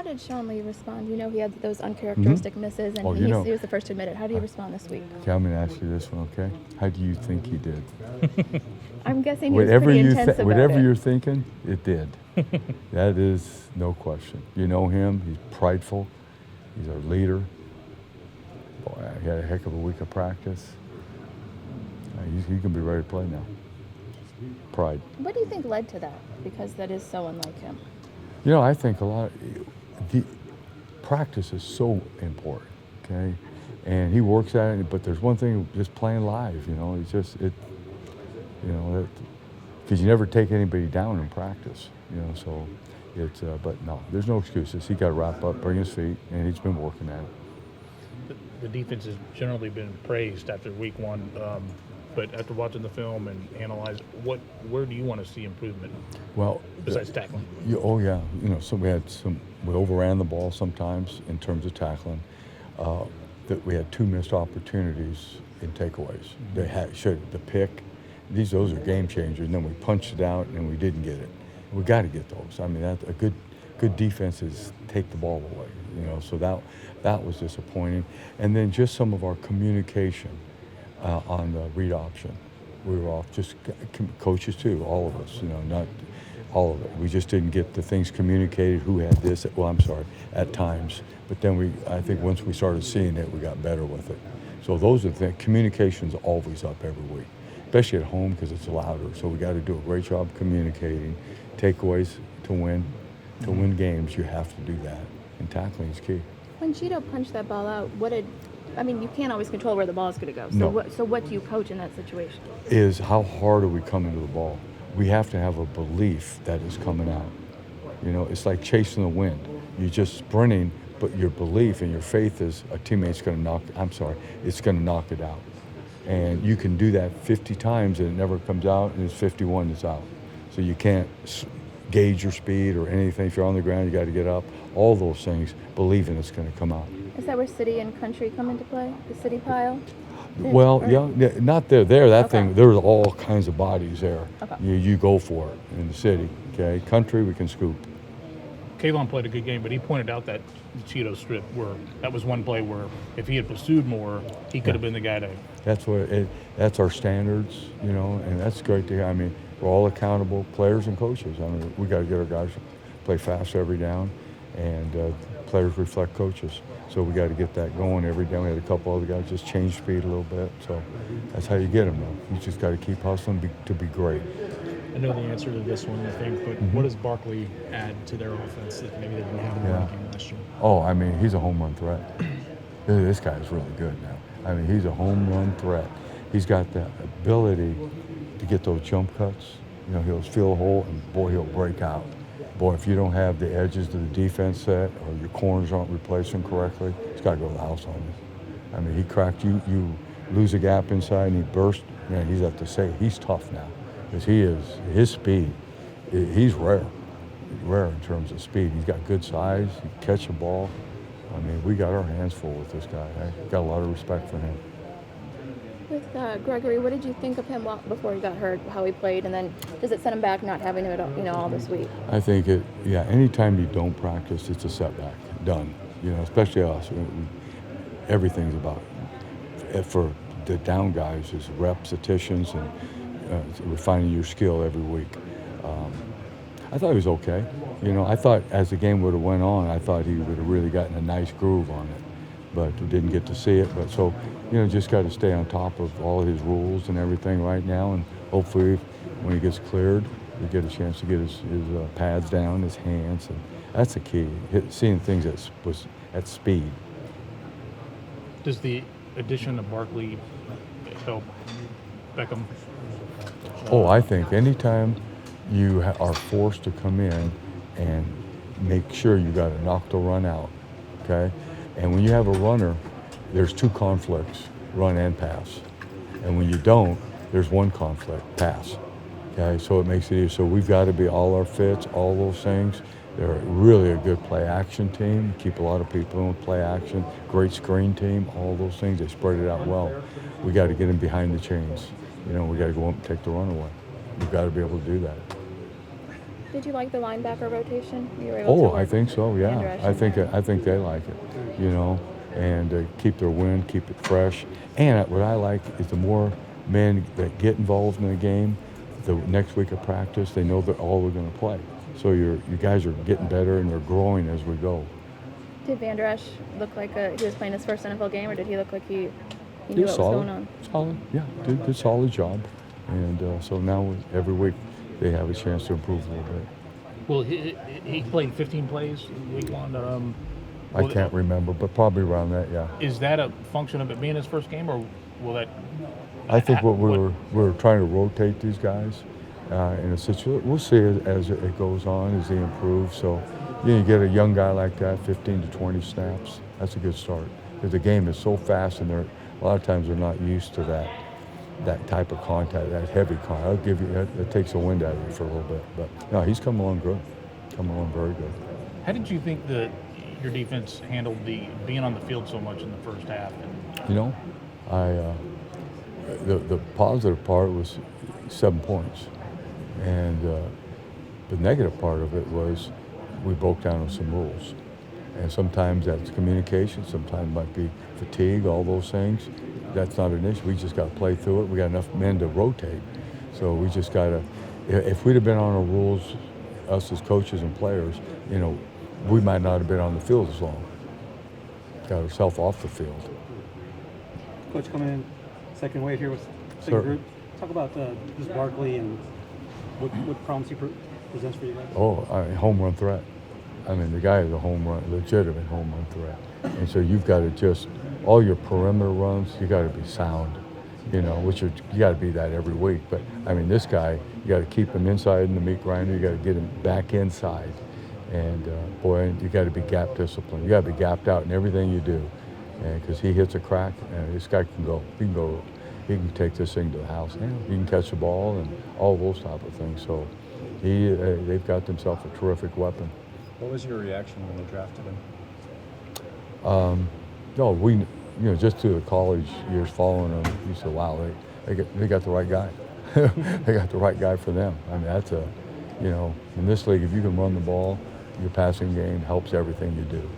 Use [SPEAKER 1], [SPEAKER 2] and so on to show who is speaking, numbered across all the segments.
[SPEAKER 1] did Sean Lee respond? You know, he had those uncharacteristic misses, and he was the first to admit it. How did he respond this week?
[SPEAKER 2] Okay, I'm going to ask you this one, okay? How do you think he did?
[SPEAKER 1] I'm guessing he was pretty intense about it.
[SPEAKER 2] Whatever you're thinking, it did. That is no question. You know him. He's prideful. He's our leader. Boy, he had a heck of a week of practice. He can be ready to play now. Pride.
[SPEAKER 1] What do you think led to that? Because that is so unlike him.
[SPEAKER 2] You know, I think a lot. Practice is so important. Okay, and he works at it. But there's one thing: just playing live. You know, because you never take anybody down in practice. You know, so it's. But no, there's no excuses. He got to wrap up, bring his feet, and he's been working at it.
[SPEAKER 3] The defense has generally been praised after week one. But after watching the film and analyze, where do you want to see improvement?
[SPEAKER 2] Well,
[SPEAKER 3] besides tackling.
[SPEAKER 2] So we overran the ball sometimes in terms of tackling. That we had 2 missed opportunities in takeaways. They should the pick. Those are game changers. And then we punched it out and we didn't get it. We got to get those. I mean, a good defenses take the ball away. You know, so that was disappointing. And then just some of our communication. On the read option. We were off, just coaches too, all of us, not all of it. We just didn't get the things communicated, who had this, at times. But then I think once we started seeing it, we got better with it. So those are the things, communication's always up every week, especially at home because it's louder. So we got to do a great job communicating. Takeaways to win games, you have to do that. And tackling is key.
[SPEAKER 1] When Cheeto punched that ball out, you can't always control where the ball is going to go. So,
[SPEAKER 2] no.
[SPEAKER 1] What do you coach in that situation?
[SPEAKER 2] Is how hard are we coming to the ball? We have to have a belief that it's coming out. You know, it's like chasing the wind. You're just sprinting, but your belief and your faith is a teammate's going to it's going to knock it out. And you can do that 50 times and it never comes out, and it's 51 that's out. So you can't gauge your speed or anything. If you're on the ground, you got to get up. All those things, believing it's going to come out.
[SPEAKER 1] Is that where city and country come into play? The city pile?
[SPEAKER 2] Well, not there. That thing, there's all kinds of bodies there.
[SPEAKER 1] Okay.
[SPEAKER 2] You go for it in the city, okay? Country, we can scoop.
[SPEAKER 3] Kayvon played a good game, but he pointed out that Cheeto strip that was one play where if he had pursued more, he could have been the guy to.
[SPEAKER 2] That's our standards, and that's great to hear. I mean, we're all accountable, players and coaches. I mean, we got to get our guys to play fast every down, and players reflect coaches. So we got to get that going every day. We had a couple other guys just change speed a little bit. So that's how you get them, though. You just got to keep hustling to be great.
[SPEAKER 4] I know the answer to this one, I think, but what does Barkley add to their offense that maybe they didn't have in the running game last year?
[SPEAKER 2] Oh, I mean, he's a home run threat. This guy is really good now. I mean, he's a home run threat. He's got the ability to get those jump cuts. He'll feel a hole, and boy, he'll break out. Boy, if you don't have the edges to the defense set or your corners aren't replacing correctly, it's got to go to the house on you. I mean, he cracked you. You lose a gap inside and he burst. He's at the say. He's tough now because his speed, he's rare in terms of speed. He's got good size. He can catch a ball. I mean, we got our hands full with this guy. I got a lot of respect for him.
[SPEAKER 1] With Gregory, what did you think of him before he got hurt, how he played, and then does it set him back not having him all this week?
[SPEAKER 2] I think anytime you don't practice, it's a setback. Done. Especially us. Everything's about for the down guys is repetitions and refining your skill every week. I thought he was okay. I thought as the game would have went on, I thought he would have really gotten a nice groove on it. But we didn't get to see it. But so, just got to stay on top of all his rules and everything right now. And hopefully when he gets cleared, we get a chance to get his pads down, his hands. And that's the key, seeing things at speed.
[SPEAKER 3] Does the addition of Barkley help Beckham?
[SPEAKER 2] Oh, I think anytime you are forced to come in and make sure you got to knock the run out, okay? And when you have a runner, there's 2 conflicts, run and pass. And when you don't, there's 1 conflict, pass. Okay, so it makes it easier. So we've got to be all our fits, all those things. They're really a good play action team, keep a lot of people in play action, great screen team, all those things. They spread it out well. We got to get them behind the chains. We got to go up and take the run away. We've got to be able to do that.
[SPEAKER 1] Did you like the linebacker rotation? You were able to
[SPEAKER 2] Oh, I
[SPEAKER 1] work
[SPEAKER 2] think so. Yeah,
[SPEAKER 1] Andresh
[SPEAKER 2] I
[SPEAKER 1] in
[SPEAKER 2] think
[SPEAKER 1] there.
[SPEAKER 2] I think they like it. You know, and keep their wind, keep it fresh. And what I like is the more men that get involved in the game, the next week of practice, they know that all we're going to play. So you guys are getting better and they're growing as we go.
[SPEAKER 1] Did Van Der Esch look like he was playing his first NFL game, or did he look like he
[SPEAKER 2] Did
[SPEAKER 1] knew what was
[SPEAKER 2] solid,
[SPEAKER 1] going on?
[SPEAKER 2] solid, yeah, did solid job. And so now every week they have a chance to improve a little bit.
[SPEAKER 3] Well, he played 15 plays week one.
[SPEAKER 2] I can't remember, but probably around that, yeah.
[SPEAKER 3] Is that a function of it being his first game, or will that?
[SPEAKER 2] I think what we're trying to rotate these guys in a situation. We'll see as it goes on, as they improve. So, you get a young guy like that, 15 to 20 snaps. That's a good start because the game is so fast, and a lot of times they're not used to that type of contact, that heavy contact. I'll give you it takes the wind out of you for a little bit. But no, he's come along good, come along very good.
[SPEAKER 3] How did you think that your defense handled the being on the field so much in the first half? And
[SPEAKER 2] The positive part was 7 points, and the negative part of it was we broke down on some rules, and sometimes that's communication, sometimes it might be fatigue, all those things. That's not an issue. We just got to play through it. We got enough men to rotate, so we just got to. If we'd have been on our rules, us as coaches and players, we might not have been on the field as long. Got ourselves off the field.
[SPEAKER 5] Coach, coming in second wave here with
[SPEAKER 2] Sir.
[SPEAKER 5] second group. Talk about just Barkley and what problems he presents for you guys.
[SPEAKER 2] Home run threat. I mean, the guy is a legitimate home run threat. And so you've got to all your perimeter runs, you got to be sound, which you got to be that every week. But, I mean, this guy, you got to keep him inside in the meat grinder. You got to get him back inside. And, you got to be gap disciplined. You got to be gapped out in everything you do. And because he hits a crack, and this guy can go. He can take this thing to the house. Yeah, he can catch the ball and all those type of things. So they've got themselves a terrific weapon.
[SPEAKER 4] What was your reaction when they drafted him?
[SPEAKER 2] Just through the college years following them, you said, wow, they got the right guy. They got the right guy for them. I mean, that's in this league, if you can run the ball, your passing game helps everything you do.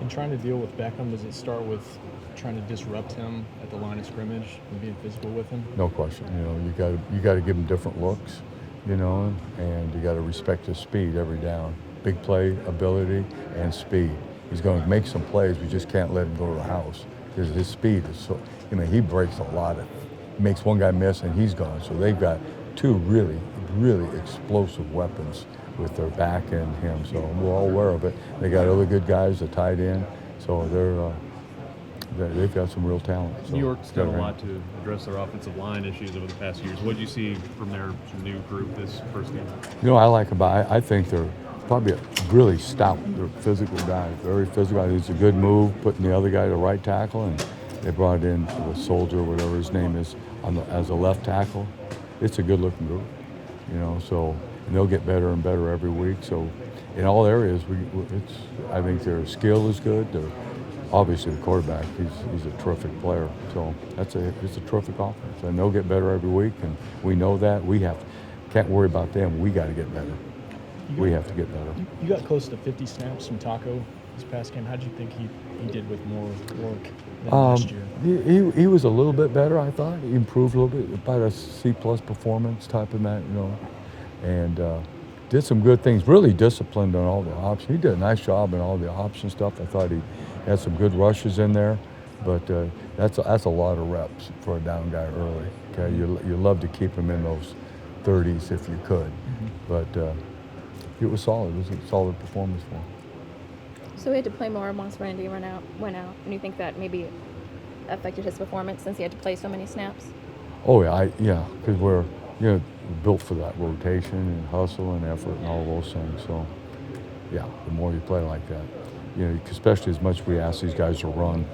[SPEAKER 4] In trying to deal with Beckham, does it start with trying to disrupt him at the line of scrimmage and being physical with him?
[SPEAKER 2] No question. You got to give him different looks, and you got to respect his speed every down. Big play ability and speed. He's going to make some plays. We just can't let him go to the house because his speed is so. He breaks a lot of. He makes one guy miss and he's gone. So they've got two really, really explosive weapons with their back and him. So we're all aware of it. They got other good guys, the tight end. So they've got some real talent. So
[SPEAKER 6] New York's done a lot to address their offensive line issues over the past years. What did you see from their new group this first game?
[SPEAKER 2] I like about. I think they're probably really stout. They're physical guys, very physical. It's a good move putting the other guy to right tackle, and they brought in the soldier, whatever his name is, as a left tackle. It's a good-looking group, So and they'll get better and better every week. So in all areas, I think their skill is good. Obviously, the quarterback, he's a terrific player. So it's a terrific offense, and they'll get better every week. And we know that can't worry about them. We got to get better. We have to get better.
[SPEAKER 4] You got close to 50 snaps from Taco this past game. How did you think he did with more work than last year?
[SPEAKER 2] He was a little bit better, I thought. He improved a little bit, about a C+ performance type of that, and did some good things. Really disciplined on all the options. He did a nice job in all the option stuff. I thought he had some good rushes in there, but that's a lot of reps for a down guy early. Okay, you love to keep him in those 30s if you could, but. It was solid. It was a solid performance for him.
[SPEAKER 1] So we had to play more once Randy went out. And you think that maybe affected his performance since he had to play so many snaps?
[SPEAKER 2] Oh yeah, because we're built for that rotation and hustle and effort and all those things. So yeah, the more you play like that, especially as much we ask these guys to run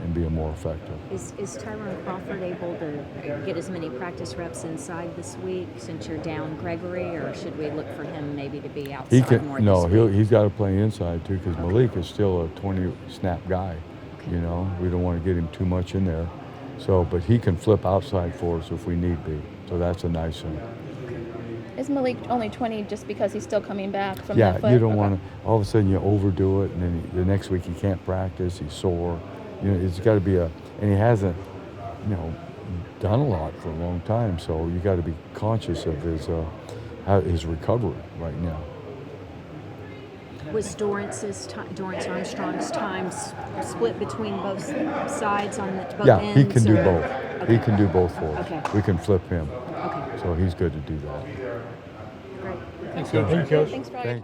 [SPEAKER 2] and be more effective.
[SPEAKER 7] Is Tyron Crawford able to get as many practice reps inside this week since you're down Gregory, or should we look for him maybe to be outside more this week?
[SPEAKER 2] He's got to play inside too because Malik is still a 20-snap guy. Okay. We don't want to get him too much in there. So, but he can flip outside for us if we need be. So that's a nice thing.
[SPEAKER 1] Is Malik only 20 just because he's still coming back from
[SPEAKER 2] Yeah,
[SPEAKER 1] that foot?
[SPEAKER 2] you don't
[SPEAKER 1] Okay.
[SPEAKER 2] want to. All of a sudden, you overdo it, and then the next week he can't practice. He's sore. You know, it's got to be and he hasn't, done a lot for a long time. So you got to be conscious of his recovery right now.
[SPEAKER 7] Was Dorrance Armstrong's time split between both sides on the both
[SPEAKER 2] Yeah,
[SPEAKER 7] ends?
[SPEAKER 2] he can do
[SPEAKER 7] or-
[SPEAKER 2] both.
[SPEAKER 7] Okay.
[SPEAKER 2] He can do both for us.
[SPEAKER 7] Okay.
[SPEAKER 2] We can flip him.
[SPEAKER 7] Okay.
[SPEAKER 2] So he's good to do that.
[SPEAKER 7] Great.
[SPEAKER 3] Thanks, Coach.
[SPEAKER 4] Thank you, Coach.
[SPEAKER 1] Thanks, Rod.
[SPEAKER 2] Thank